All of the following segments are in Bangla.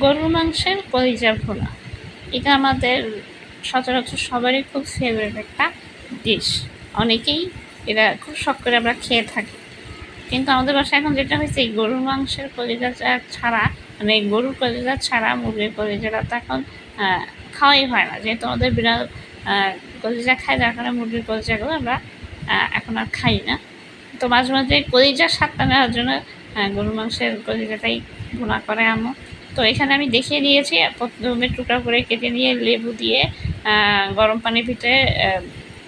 গরুর মাংসের কলিজা ভুনা, এটা আমাদের সচরাচর সবারই খুব ফেভারিট একটা ডিশ। অনেকেই এটা খুব শখ করে আমরা খেয়ে থাকি। কিন্তু আমাদের বাসায় এখন যেটা হয়েছে, এই গরুর মাংসের কলিজা ছাড়া, মানে গরুর কলিজা ছাড়া মুরগির কলিজাটা তো এখন খাওয়াই হয় না, যেহেতু আমাদের বিড়াল কলিজা খায়, যার কারণে মুরগির কলিজাগুলো আমরা এখন আর খাই না। তো মাঝে মাঝে কলিজার স্বাদটা নেওয়ার জন্য গরুর মাংসের কলিজাটাই ভুনা করে আম্মু। তো এখানে আমি দেখিয়ে দিয়েছি, প্রথমে টুকরা করে কেটে নিয়ে লেবু দিয়ে গরম পানির ভিতরে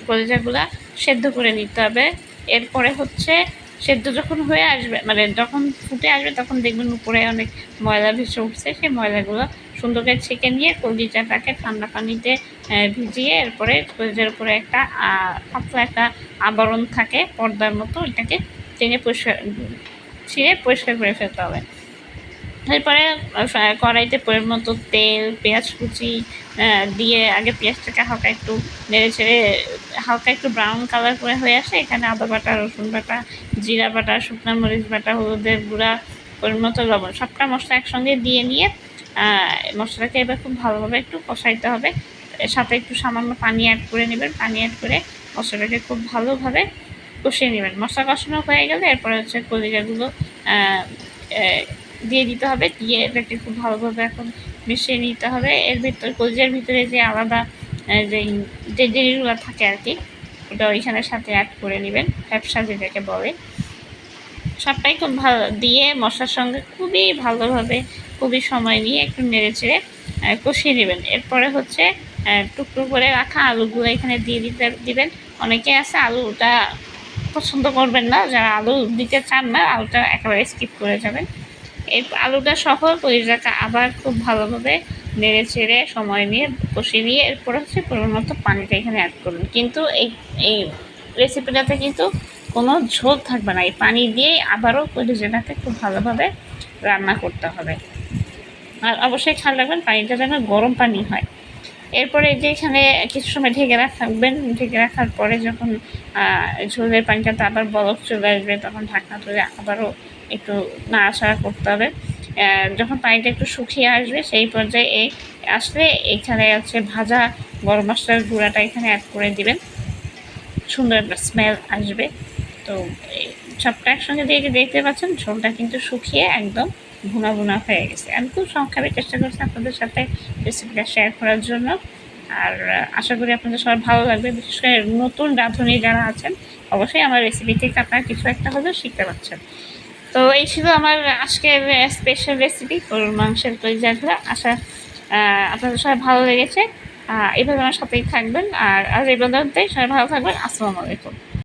কলিজাগুলা সেদ্ধ করে নিতে হবে। এরপরে হচ্ছে সেদ্ধ যখন হয়ে আসবে, মানে যখন ফুটে আসবে, তখন দেখবেন উপরে অনেক ময়লা ভেসে উঠছে। সেই ময়লাগুলো সুন্দর করে ছেঁকে নিয়ে কলিজাটাকে ঠান্ডা পানিতে ভিজিয়ে, এরপরে কলিজার উপরে একটা পাতলা একটা আবরণ থাকে পর্দার মতো, ওইটাকে টেনে ছিঁড়ে পরিষ্কার করে ফেলতে হবে। এরপরে কড়াইতে পরিমাণ মতো তেল, পেঁয়াজ কুচি দিয়ে আগে পেঁয়াজটাকে হালকা একটু নেড়ে ছেড়ে হালকা একটু ব্রাউন কালার করে হয়ে আসে, এখানে আদা বাটা, রসুন বাটা, জিরা বাটা, শুকনো মরিচ বাটা, হলুদের গুঁড়া, পরিমাণ মতো লবণ, সবটা মশলা একসঙ্গে দিয়ে নিয়ে মশলাটাকে এবার খুব ভালোভাবে একটু কষাইতে হবে। সাথে একটু সামান্য পানি অ্যাড করে নেবেন। পানি অ্যাড করে মশলাটাকে খুব ভালোভাবে কষিয়ে নেবেন। মশলা কষানো হয়ে গেলে এরপরে হচ্ছে কলিজাগুলো দিয়ে দিতে হবে। দিয়ে এটাকে খুব ভালোভাবে এখন মিশিয়ে নিতে হবে। এর ভিতরে কলিজার ভিতরে যে আলাদা যে জিনিসগুলো থাকে আর কি, ওটা ওইখানের সাথে অ্যাড করে নেবেন, ফ্যাপসা যেটাকে বলে। সবটাই খুব ভালো দিয়ে মশলার সঙ্গে খুবই ভালোভাবে, খুবই সময় নিয়ে একটু নেড়ে চেড়ে কষিয়ে নেবেন। এরপরে হচ্ছে টুকরো করে রাখা আলুগুলো এখানে দিয়ে দিবেন। অনেকে আছে আলুটা পছন্দ করবেন না, যারা আলু দিতে চান না, আলুটা একেবারে স্কিপ করে যাবেন। এই আলুটা সহ কলিজাটা আবার খুব ভালোভাবে নেড়ে চেড়ে সময় নিয়ে কষিয়ে নিয়ে এরপরে হচ্ছে পরিমাণ মতো পানিটা এখানে অ্যাড করুন। কিন্তু এই রেসিপিটাতে কিন্তু কোনো ঝোল থাকবে না, এই পানি দিয়েই আবারও কলিজাটাকে খুব ভালোভাবে রান্না করতে হবে। আর অবশ্যই খেয়াল রাখবেন পানিটা যেন গরম পানি হয়। এরপরে এই যে এখানে কিছু সময় ঢেকে রাখবেন। ঢেকে রাখার পরে যখন ঝোলের পানিটাতে আবার বরফ চলে আসবে, তখন ঢাকনা তুলে আবারও একটু নাড়াচাড়া করতে হবে। যখন পানিটা একটু শুকিয়ে আসবে, সেই পর্যায়ে আসলে এখানে হচ্ছে ভাজা গরম মশলার গুঁড়াটা এখানে অ্যাড করে দিবেন, সুন্দর একটা স্মেল আসবে। তো সবটা একসঙ্গে দিয়ে দেখতে পাচ্ছেন ঝোলটা কিন্তু শুকিয়ে একদম ভুনা ভুনা হয়ে গেছে। আমি খুব সংক্ষেপে চেষ্টা করছি আপনাদের সাথে রেসিপিটা শেয়ার করার জন্য। আর আশা করি আপনাদের সবার ভালো লাগবে। বিশেষ করে নতুন রাঁধুনি যারা আছেন, অবশ্যই আমার রেসিপি থেকে আপনারা কিছু একটা হলেও শিখতে পারছেন। তো এই ছিল আমার আজকের স্পেশাল রেসিপি, গরুর মাংসের কলিজা। আশা আপনাদের সবাই ভালো লেগেছে। এভাবে আমার সাথেই থাকবেন। আর এই পর্যন্তই সবাই ভালো থাকবেন। আসসালামু আলাইকুম।